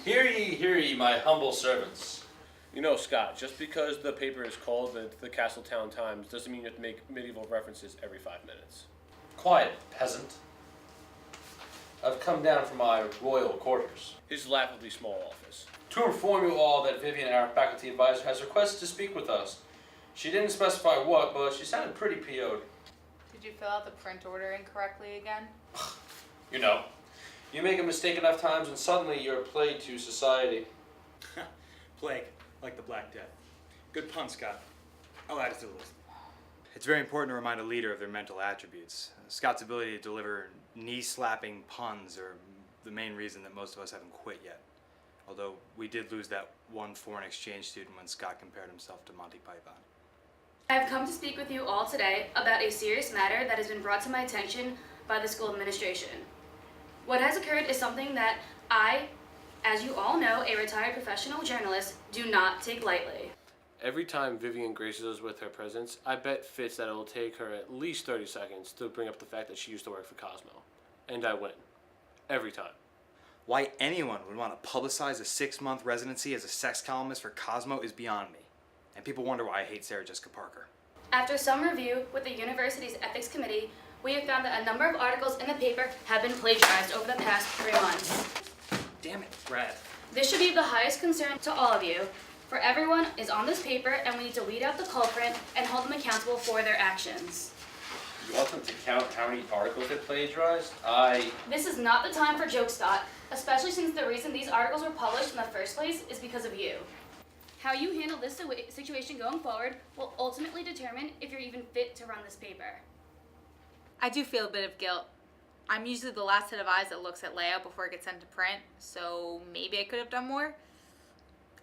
Hear ye, my humble servants. You know, Scott, just because the paper is called the Castletown Times doesn't mean you have to make medieval references every 5 minutes. Quiet, peasant. I've come down from my royal quarters. His laughably small office. To inform you all that Vivian, our faculty advisor, has requested to speak with us. She didn't specify what, but she sounded pretty PO'd. Did you fill out the print order incorrectly again? You know, you make a mistake enough times and suddenly you're a plague to society. Plague, like the Black Death. Good pun, Scott. I'll add it to the list. It's very important to remind a leader of their mental attributes. Scott's ability to deliver knee-slapping puns are the main reason that most of us haven't quit yet. Although we did lose that one foreign exchange student when Scott compared himself to Monty Python. I've come to speak with you all today about a serious matter that has been brought to my attention by the school administration. What has occurred is something that I, as you all know, a retired professional journalist, do not take lightly. Every time Vivian graces us with her presence, I bet Fitz that it will take her at least 30 seconds to bring up the fact that she used to work for Cosmo. And I win. Every time. Why anyone would want to publicize a 6-month residency as a sex columnist for Cosmo is beyond me. And people wonder why I hate Sarah Jessica Parker. After some review with the university's ethics committee, we have found that a number of articles in the paper have been plagiarized over the past 3 months. Damn it, Brad. This should be of the highest concern to all of you, for everyone is on this paper and we need to weed out the culprit and hold them accountable for their actions. You want them to count how many articles they plagiarized? This is not the time for jokes, Scott, especially since the reason these articles were published in the first place is because of you. How you handle this situation going forward will ultimately determine if you're even fit to run this paper. I do feel a bit of guilt. I'm usually the last set of eyes that looks at layout before it gets sent to print, so maybe I could have done more.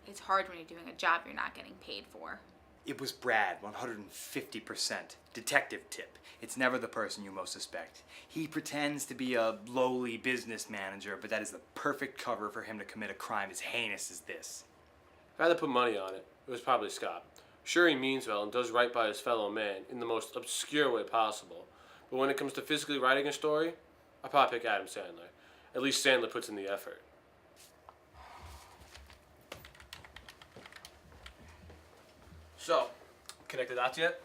It's hard when you're doing a job you're not getting paid for. It was Brad, 150%. Detective tip. It's never the person you most suspect. He pretends to be a lowly business manager, but that is the perfect cover for him to commit a crime as heinous as this. If I had to put money on it, it was probably Scott. Sure, he means well and does right by his fellow man in the most obscure way possible. But when it comes to physically writing a story, I'd probably pick Adam Sandler. At least Sandler puts in the effort. So, connected dots yet?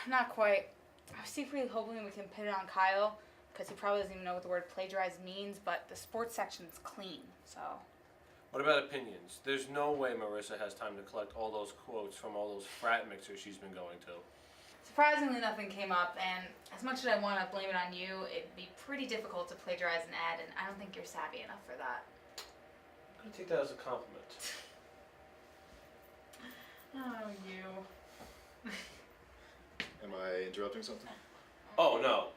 Not quite. I was secretly hoping we can pin it on Kyle, because he probably doesn't even know what the word plagiarize means, but the sports section is clean, so... What about opinions? There's no way Marissa has time to collect all those quotes from all those frat mixers she's been going to. Surprisingly, nothing came up, and as much as I want to blame it on you, it'd be pretty difficult to plagiarize an ad, and I don't think you're savvy enough for that. I'm going to take that as a compliment. Oh, you. Am I interrupting something? Oh, no.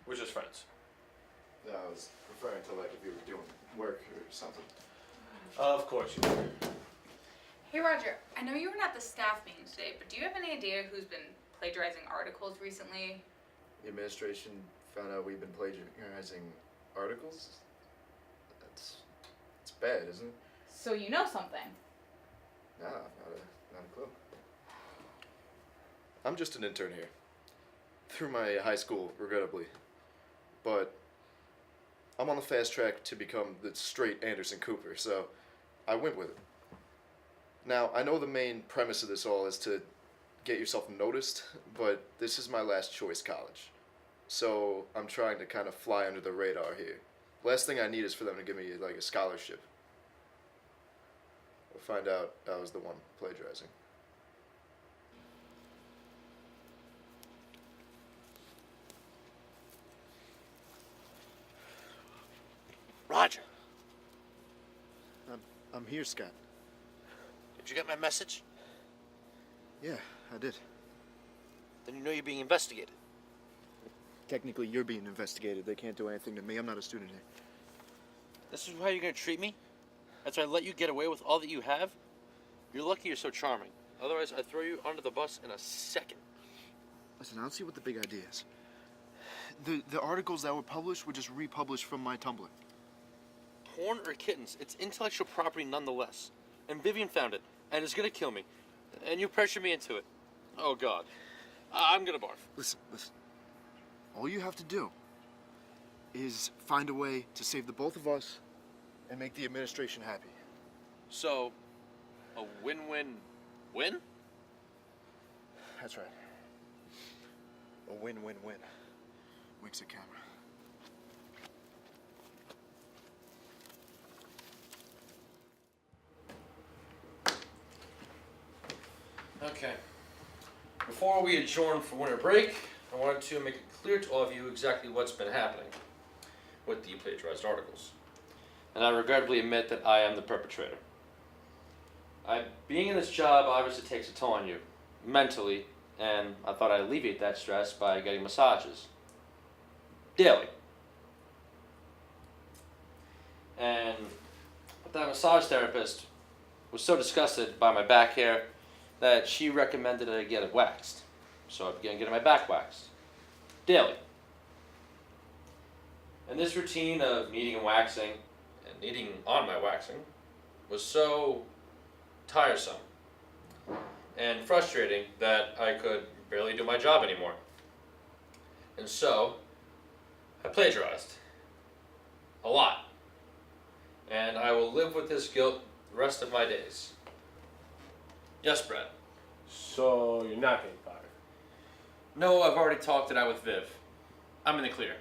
We're just friends. No, I was referring to like if you were doing work or something. Of course you are. Hey, Roger, I know you weren't at the staff meeting today, but do you have any idea who's been plagiarizing articles recently? The administration found out we've been plagiarizing articles? It's bad, isn't it? So you know something. Nah, not a clue. I'm just an intern here. Through my high school, regrettably. But I'm on the fast track to become the straight Anderson Cooper, so I went with it. Now, I know the main premise of this all is to get yourself noticed, but this is my last choice college. So I'm trying to kind of fly under the radar here. Last thing I need is for them to give me like a scholarship. We'll find out I was the one plagiarizing. Roger, I'm here, Scott. did you get my message? Yeah, I did. Then you know you're being investigated. Technically, you're being investigated. They can't do anything to me. I'm not a student here. This is how you're gonna treat me? After I let you get away with all that you have? You're lucky you're so charming. Otherwise, I'd throw you under the bus in a second. Listen, I don't see what the big idea is. The articles that were published were just republished from my Tumblr. Porn or kittens, it's intellectual property nonetheless. And Vivian found it, and is gonna kill me. And you pressured me into it. Oh, God. I'm gonna barf. Listen. All you have to do is find a way to save the both of us and make the administration happy. So, a win-win-win? That's right. A win-win-win. Winks at camera. Okay. Before we adjourn for winter break, I wanted to make it clear to all of you exactly what's been happening with the plagiarized articles. And I regrettably admit that I am the perpetrator. Being in this job obviously takes a toll on you, mentally, and I thought I'd alleviate that stress by getting massages. Daily. And that massage therapist was so disgusted by my back hair that she recommended that I get it waxed. So I began getting my back waxed. Daily. And this routine of kneading and waxing, and kneading on my waxing, was so tiresome and frustrating that I could barely do my job anymore. And so, I plagiarized. A lot. And I will live with this guilt the rest of my days. Yes, Brett. So you're not getting fired. No, I've already talked it out with Viv. I'm in the clear.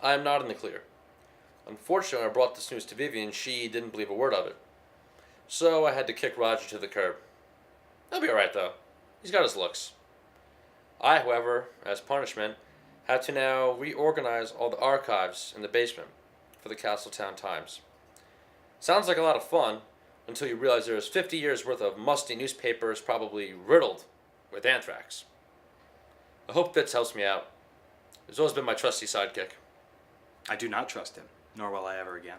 I am not in the clear. Unfortunately, when I brought this news to Vivian, she didn't believe a word of it. So I had to kick Roger to the curb. He'll be alright though. He's got his looks. I, however, as punishment, had to now reorganize all the archives in the basement for the Castletown Times. Sounds like a lot of fun until you realize there's 50 years worth of musty newspapers probably riddled with anthrax. I hope Fitz helps me out. He's always been my trusty sidekick. I do not trust him, nor will I ever again.